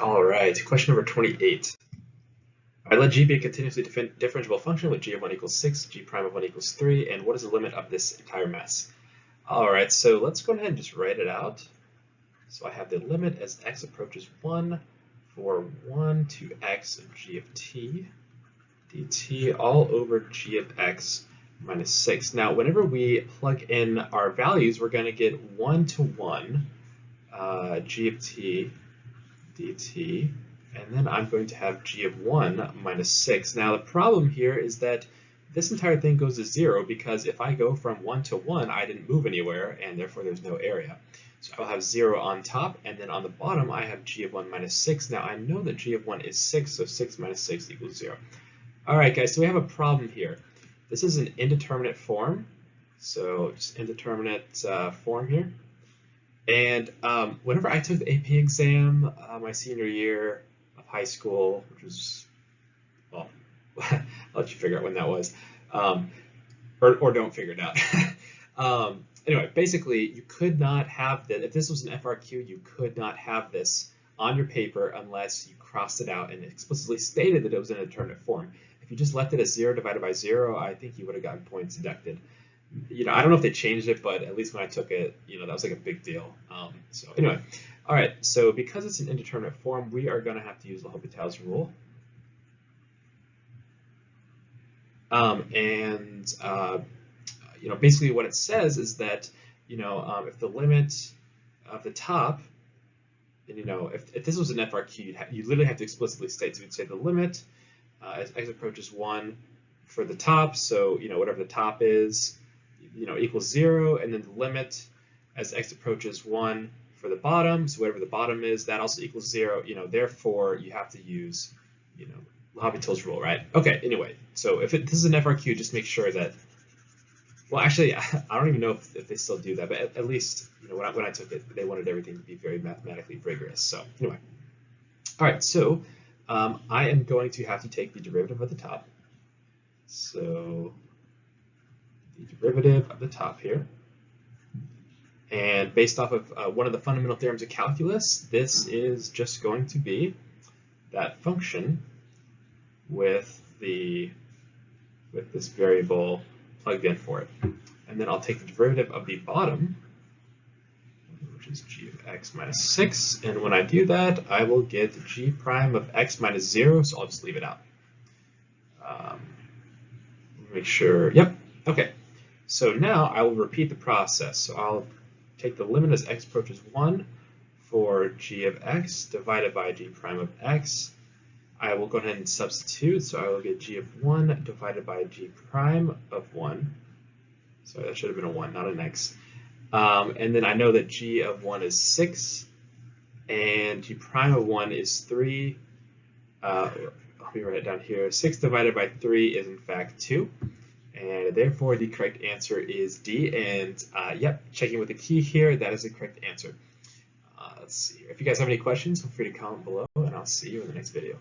All right, question number 28. Let g be a continuously differentiable function with g of 1 equals 6, g prime of 1 equals 3, and what is the limit of this entire mess? All right, so let's go ahead and just write it out. So I have the limit as x approaches 1 for 1 to x of g of t dt all over g of x minus 6. Now, whenever we plug in our values, we're going to get 1 to 1 g of t dt, and then I'm going to have g of 1 minus 6. Now, the problem here is that this entire thing goes to 0 because if I go from 1 to 1, I didn't move anywhere, and therefore there's no area. So I'll have 0 on top, and then on the bottom I have g of 1 minus 6. Now I know that g of 1 is 6, so 6 minus 6 equals 0. All right, guys, so we have a problem here. This is an indeterminate form, so just indeterminate form here. And whenever I took the AP exam my senior year of high school, which was, well, I'll let you figure out when that was, or don't figure it out. Anyway, basically, you could not have that. If this was an FRQ, you could not have this on your paper unless you crossed it out and explicitly stated that it was in a determinate form. If you just left it as 0 divided by 0, I think you would have gotten points deducted. I don't know if they changed it, but at least when I took it, that was like a big deal. So anyway, all right. So because it's an indeterminate form, we are going to have to use L'Hopital's rule. Basically what it says is that, if the limit of the top, and if this was an FRQ, you literally have to explicitly state. So we'd say the limit as x approaches 1 for the top, so whatever the top is, equals 0, and then the limit as x approaches 1 for the bottom, so whatever the bottom is, that also equals 0. Therefore you have to use, L'Hopital's rule, right? Okay. Anyway, so if this is an FRQ, just make sure that. Well, actually, I don't even know if they still do that, but at least when I took it, they wanted everything to be very mathematically rigorous. So anyway, all right. So I am going to have to take the derivative of the top. So the derivative of the top here, and based off of one of the fundamental theorems of calculus, this is just going to be that function with this variable plugged in for it. And then I'll take the derivative of the bottom, which is g of x minus 6. And when I do that, I will get g prime of x minus 0, so I'll just leave it out. Make sure, yep, okay. So now I will repeat the process. So I'll take the limit as x approaches 1 for g of x divided by g prime of x. I will go ahead and substitute, so I will get g of 1 divided by g prime of 1. Sorry, that should have been a 1, not an x. And then I know that g of 1 is 6, and g prime of 1 is 3. Let me write it down here. 6 divided by 3 is in fact 2. And therefore, the correct answer is D. And yep, checking with the key here, that is the correct answer. Let's see here. If you guys have any questions, feel free to comment below, and I'll see you in the next video.